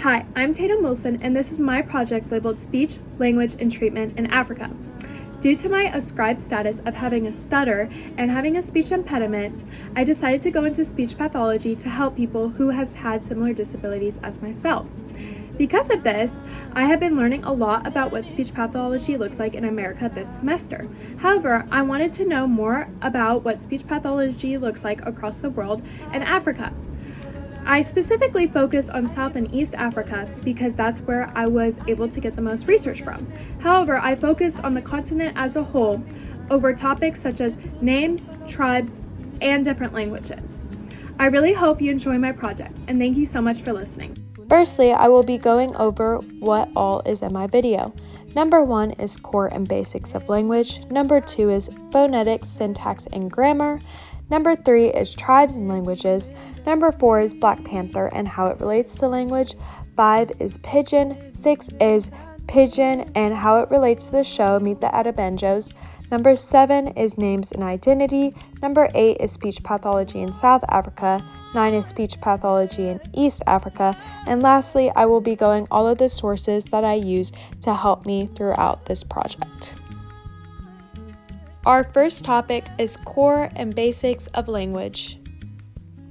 Hi, I'm Tatum Wilson, and this is my project labeled Speech, Language, and Treatment in Africa. Due to my ascribed status of having a stutter and having a speech impediment, I decided to go into speech pathology to help people who has had similar disabilities as myself. Because of this, I have been learning a lot about what speech pathology looks like in America this semester. However, I wanted to know more about what speech pathology looks like across the world and Africa. I specifically focused on South and East Africa because that's where I was able to get the most research from. However, I focused on the continent as a whole over topics such as names, tribes, and different languages. I really hope you enjoy my project, and thank you so much for listening. Firstly, I will be going over what all is in my video. Number 1 is core and basics of language. Number 2 is phonetics, syntax, and grammar. Number 3 is tribes and languages. Number 4 is Black Panther and how it relates to language. 5 is pidgin. 6 is pidgin and how it relates to the show Meet the Adabenjos. Number 7 is names and identity. Number 8 is speech pathology in South Africa. 9 is speech pathology in East Africa. And lastly, I will be going all of the sources that I use to help me throughout this project. Our first topic is core and basics of language.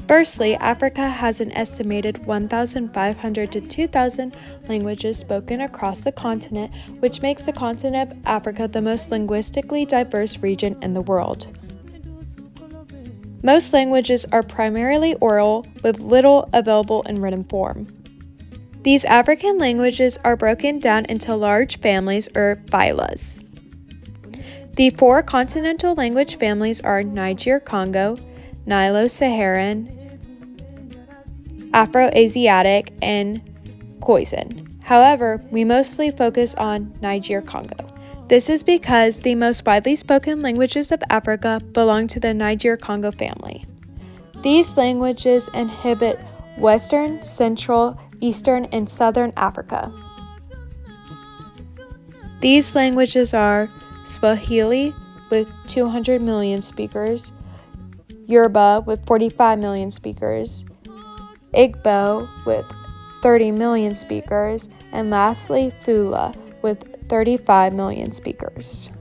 Firstly, Africa has an estimated 1,500 to 2,000 languages spoken across the continent, which makes the continent of Africa the most linguistically diverse region in the world. Most languages are primarily oral, with little available in written form. These African languages are broken down into large families or phylas. The 4 continental language families are Niger-Congo, Nilo-Saharan, Afro-Asiatic, and Khoisan. However, we mostly focus on Niger-Congo. This is because the most widely spoken languages of Africa belong to the Niger-Congo family. These languages inhabit Western, Central, Eastern, and Southern Africa. These languages are Swahili with 200 million speakers, Yoruba with 45 million speakers, Igbo with 30 million speakers, and lastly Fula with 35 million speakers.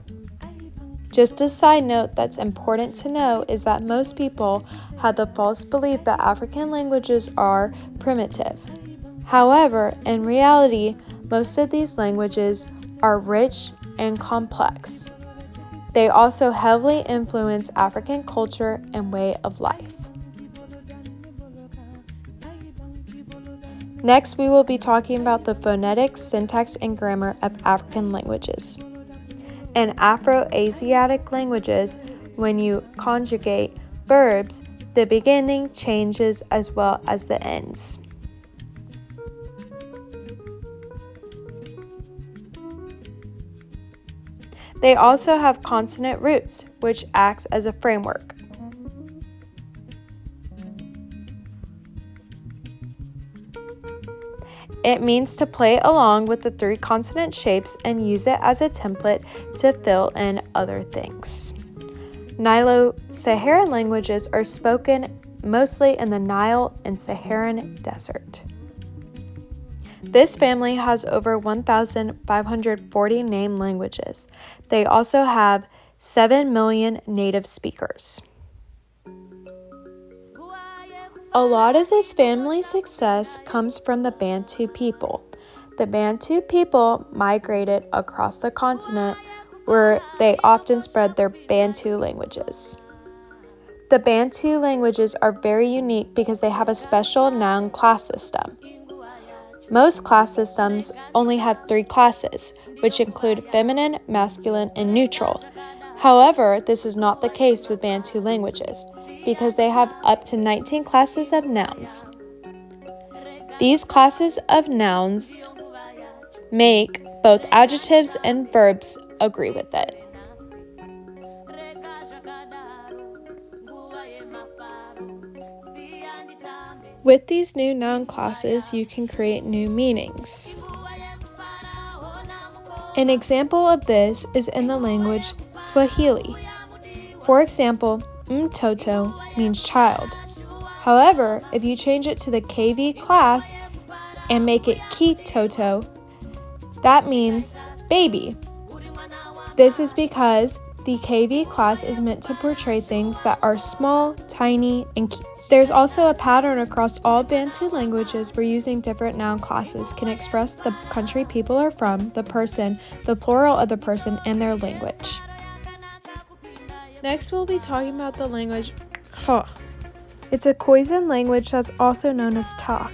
Just a side note that's important to know is that most people have the false belief that African languages are primitive. However, in reality, most of these languages are rich and complex. They also heavily influence African culture and way of life. Next, we will be talking about the phonetics, syntax, and grammar of African languages. In Afro-Asiatic languages, when you conjugate verbs, the beginning changes as well as the ends. They also have consonant roots, which acts as a framework. It means to play along with the 3 consonant shapes and use it as a template to fill in other things. Nilo-Saharan languages are spoken mostly in the Nile and Saharan Desert. This family has over 1,540 named languages. They also have 7 million native speakers. A lot of this family success comes from the Bantu people. The Bantu people migrated across the continent where they often spread their Bantu languages. The Bantu languages are very unique because they have a special noun class system. Most class systems only have 3 classes, which include feminine, masculine, and neutral. However, this is not the case with Bantu languages, because they have up to 19 classes of nouns. These classes of nouns make both adjectives and verbs agree with it. With these new noun classes, you can create new meanings. An example of this is in the language Swahili. For example, mtoto means child. However, if you change it to the KV class, and make it Kitoto. That means baby. This is because the KV class is meant to portray things that are small, tiny, and cute. There's also a pattern across all Bantu languages where using different noun classes can express the country people are from, the person, the plural of the person, and their language. Next, we'll be talking about the language Ha. It's a Khoisan language that's also known as Ta.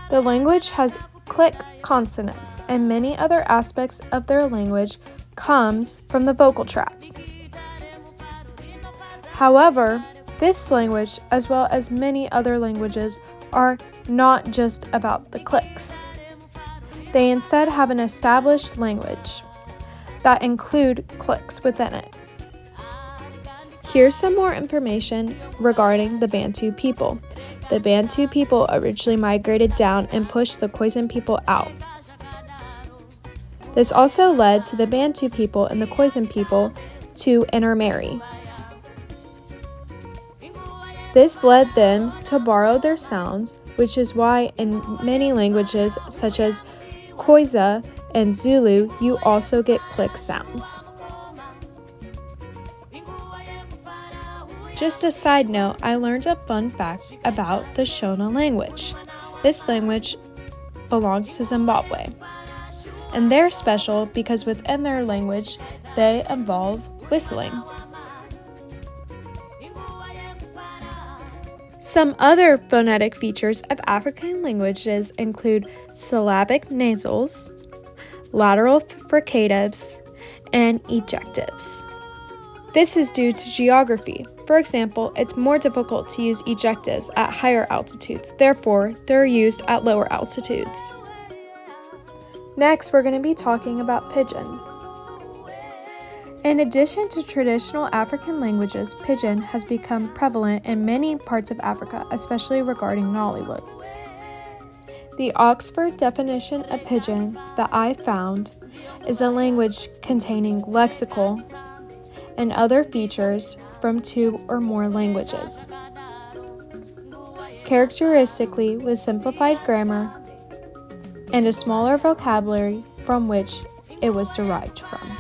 The language has click consonants, and many other aspects of their language comes from the vocal tract. However, this language, as well as many other languages, are not just about the clicks. They instead have an established language that include clicks within it. Here's some more information regarding the Bantu people. The Bantu people originally migrated down and pushed the Khoisan people out. This also led to the Bantu people and the Khoisan people to intermarry. This led them to borrow their sounds, which is why in many languages such as Khoisa and Zulu, you also get click sounds. Just a side note, I learned a fun fact about the Shona language. This language belongs to Zimbabwe. And they're special because within their language, they involve whistling. Some other phonetic features of African languages include syllabic nasals, lateral fricatives, and ejectives. This is due to geography. For example, it's more difficult to use ejectives at higher altitudes, therefore, they're used at lower altitudes. Next, we're going to be talking about Pidgin. In addition to traditional African languages, Pidgin has become prevalent in many parts of Africa, especially regarding Nollywood. The Oxford definition of Pidgin that I found is a language containing lexical and other features from 2 or more languages. Characteristically with simplified grammar and a smaller vocabulary from which it was derived from.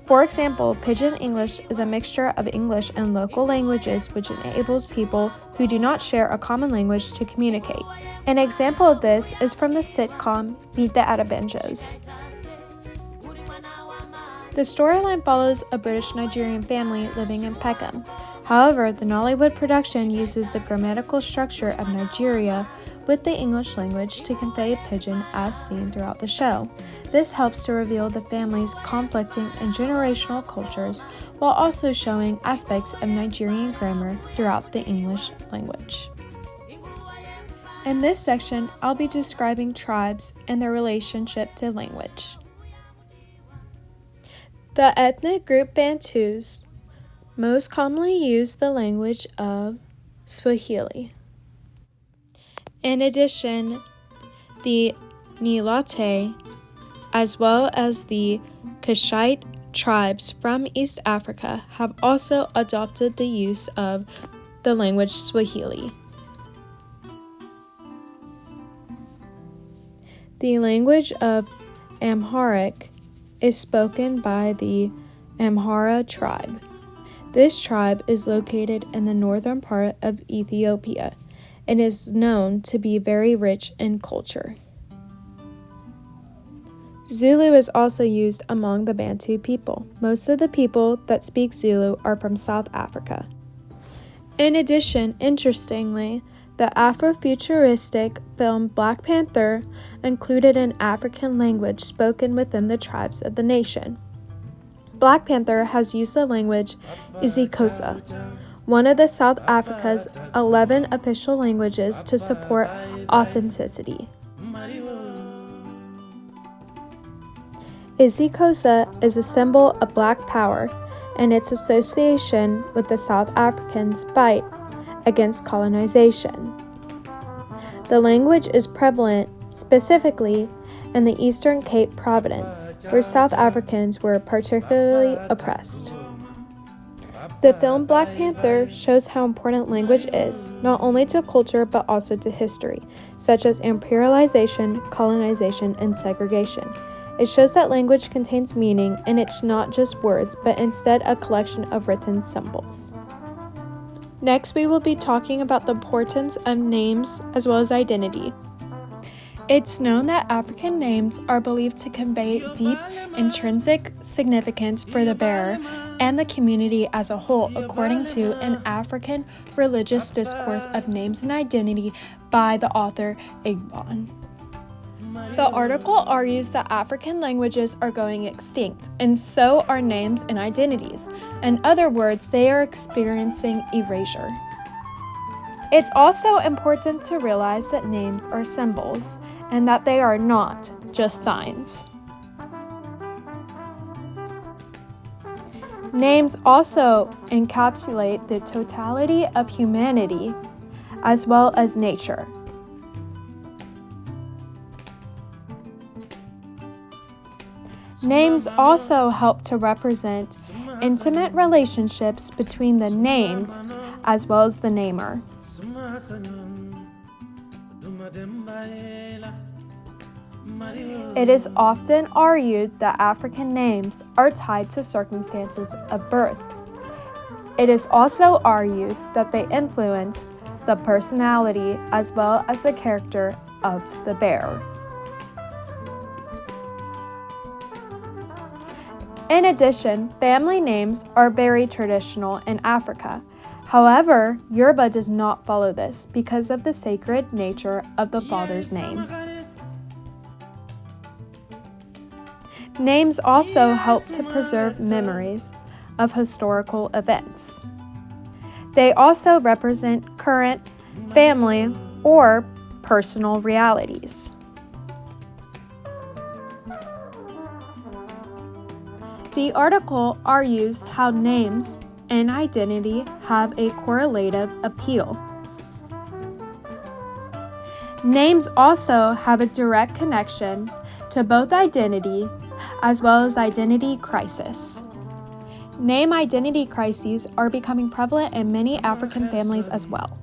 For example, Pidgin English is a mixture of English and local languages which enables people who do not share a common language to communicate. An example of this is from the sitcom Meet the Adabanjos. The storyline follows a British-Nigerian family living in Peckham. However, the Nollywood production uses the grammatical structure of Nigeria with the English language to convey Pidgin as seen throughout the show. This helps to reveal the family's conflicting and generational cultures while also showing aspects of Nigerian grammar throughout the English language. In this section, I'll be describing tribes and their relationship to language. The ethnic group Bantus most commonly use the language of Swahili. In addition, the Nilate, as well as the Kushite tribes from East Africa, have also adopted the use of the language Swahili. The language of Amharic is spoken by the Amhara tribe. This tribe is located in the northern part of Ethiopia and is known to be very rich in culture. Zulu is also used among the Bantu people. Most of the people that speak Zulu are from South Africa. In addition, interestingly, the Afrofuturistic film Black Panther included an African language spoken within the tribes of the nation. Black Panther has used the language isiXhosa, one of the South Africa's 11 official languages, to support authenticity. isiXhosa is a symbol of Black power and its association with the South Africans' fight against colonization. The language is prevalent specifically in the Eastern Cape Province, where South Africans were particularly oppressed. The film Black Panther shows how important language is, not only to culture but also to history, such as imperialization, colonization, and segregation. It shows that language contains meaning, and it's not just words, but instead a collection of written symbols. Next, we will be talking about the importance of names as well as identity. It's known that African names are believed to convey deep intrinsic significance for the bearer and the community as a whole, according to an African religious discourse of names and identity by the author Igbon. The article argues that African languages are going extinct, and so are names and identities. In other words, they are experiencing erasure. It's also important to realize that names are symbols, and that they are not just signs. Names also encapsulate the totality of humanity as well as nature. Names also help to represent intimate relationships between the named as well as the namer. It is often argued that African names are tied to circumstances of birth. It is also argued that they influence the personality as well as the character of the bearer. In addition, family names are very traditional in Africa. However, Yoruba does not follow this because of the sacred nature of the father's name. Names also help to preserve memories of historical events. They also represent current, family, or personal realities. The article argues how names and identity have a correlative appeal. Names also have a direct connection to both identity as well as identity crisis. Name identity crises are becoming prevalent in many African families as well.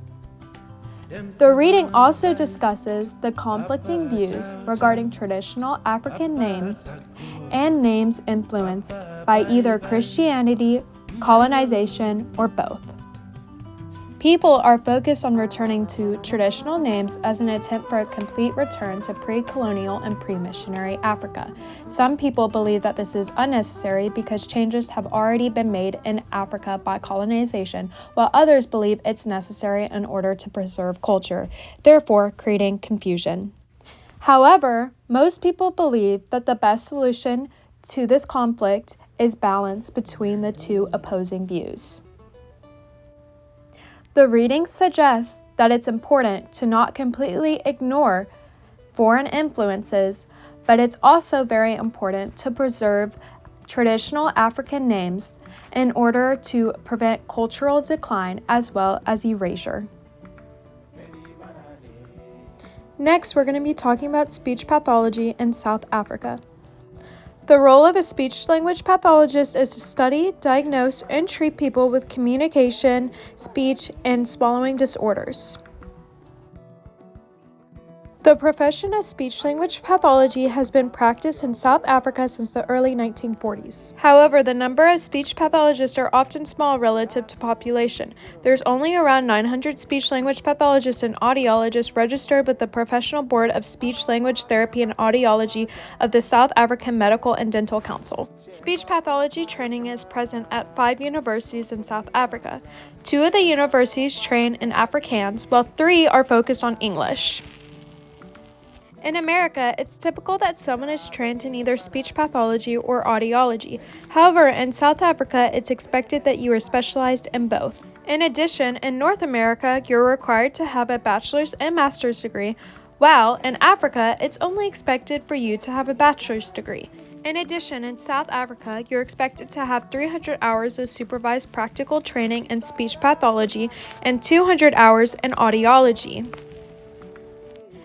The reading also discusses the conflicting views regarding traditional African names and names influenced by either Christianity, colonization, or both. People are focused on returning to traditional names as an attempt for a complete return to pre-colonial and pre-missionary Africa. Some people believe that this is unnecessary because changes have already been made in Africa by colonization, while others believe it's necessary in order to preserve culture, therefore creating confusion. However, most people believe that the best solution to this conflict is balance between the two opposing views. The reading suggests that it's important to not completely ignore foreign influences, but it's also very important to preserve traditional African names in order to prevent cultural decline as well as erasure. Next, we're going to be talking about speech pathology in South Africa. The role of a speech-language pathologist is to study, diagnose, and treat people with communication, speech, and swallowing disorders. The profession of speech-language pathology has been practiced in South Africa since the early 1940s. However, the number of speech pathologists are often small relative to population. There's only around 900 speech-language pathologists and audiologists registered with the Professional Board of Speech-Language Therapy and Audiology of the South African Medical and Dental Council. Speech pathology training is present at 5 universities in South Africa. 2 of the universities train in Afrikaans, while 3 are focused on English. In America, it's typical that someone is trained in either speech pathology or audiology. However, in South Africa, it's expected that you are specialized in both. In addition, in North America, you're required to have a bachelor's and master's degree, while in Africa, it's only expected for you to have a bachelor's degree. In addition, in South Africa, you're expected to have 300 hours of supervised practical training in speech pathology and 200 hours in audiology.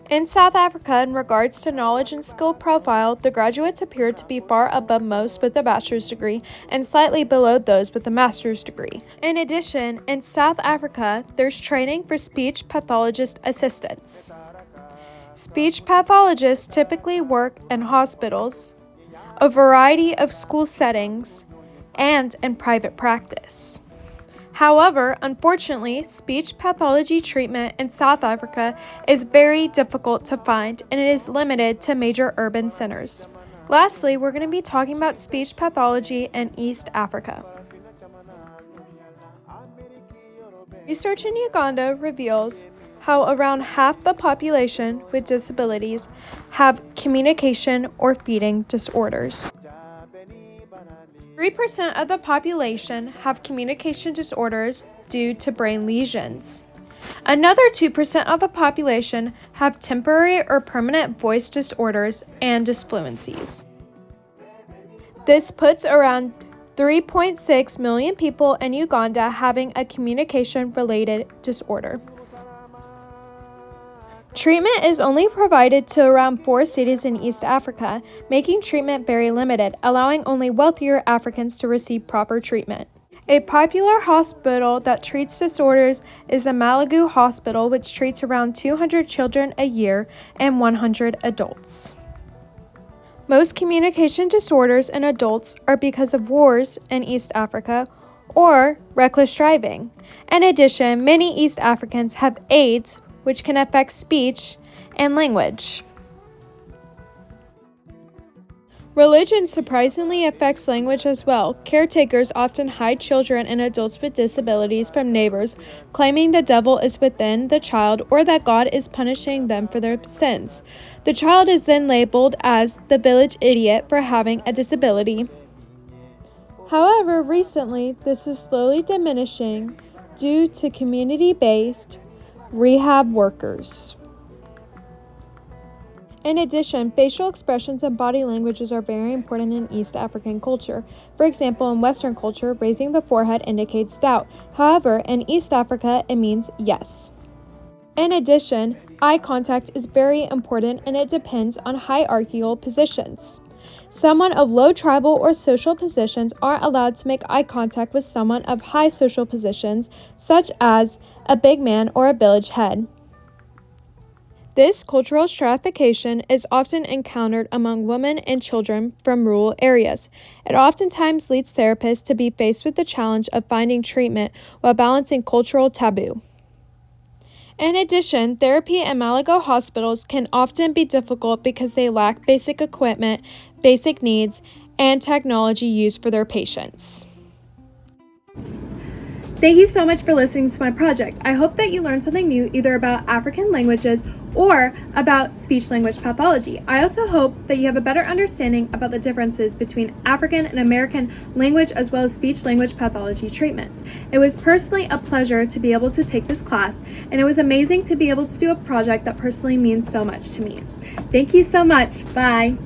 In South Africa, in regards to knowledge and skill profile, the graduates appear to be far above most with a bachelor's degree and slightly below those with a master's degree. In addition, in South Africa, there's training for speech pathologist assistants. Speech pathologists typically work in hospitals, a variety of school settings, and in private practice. However, unfortunately, speech pathology treatment in South Africa is very difficult to find and it is limited to major urban centers. Lastly, we're going to be talking about speech pathology in East Africa. Research in Uganda reveals how around half the population with disabilities have communication or feeding disorders. 3% of the population have communication disorders due to brain lesions. Another 2% of the population have temporary or permanent voice disorders and disfluencies. This puts around 3.6 million people in Uganda having a communication-related disorder. Treatment is only provided to around 4 cities in East Africa, making treatment very limited, allowing only wealthier Africans to receive proper treatment. A popular hospital that treats disorders is the Malagu Hospital, which treats around 200 children a year and 100 adults. Most communication disorders in adults are because of wars in East Africa or reckless driving. In addition, many East Africans have AIDS, which can affect speech and language. Religion surprisingly affects language as well. Caretakers often hide children and adults with disabilities from neighbors, claiming the devil is within the child or that God is punishing them for their sins. The child is then labeled as the village idiot for having a disability. However, recently, this is slowly diminishing due to community-based rehab workers. In addition, facial expressions and body languages are very important in East African culture. For example, in Western culture, raising the forehead indicates doubt. However, in East Africa, it means yes. In addition, eye contact is very important and it depends on hierarchical positions. Someone of low tribal or social positions aren't allowed to make eye contact with someone of high social positions, such as a big man or a village head. This cultural stratification is often encountered among women and children from rural areas. It oftentimes leads therapists to be faced with the challenge of finding treatment while balancing cultural taboo. In addition, therapy in Malago hospitals can often be difficult because they lack basic equipment, basic needs, and technology used for their patients. Thank you so much for listening to my project. I hope that you learned something new either about African languages or about speech-language pathology. I also hope that you have a better understanding about the differences between African and American language as well as speech-language pathology treatments. It was personally a pleasure to be able to take this class, and it was amazing to be able to do a project that personally means so much to me. Thank you so much. Bye.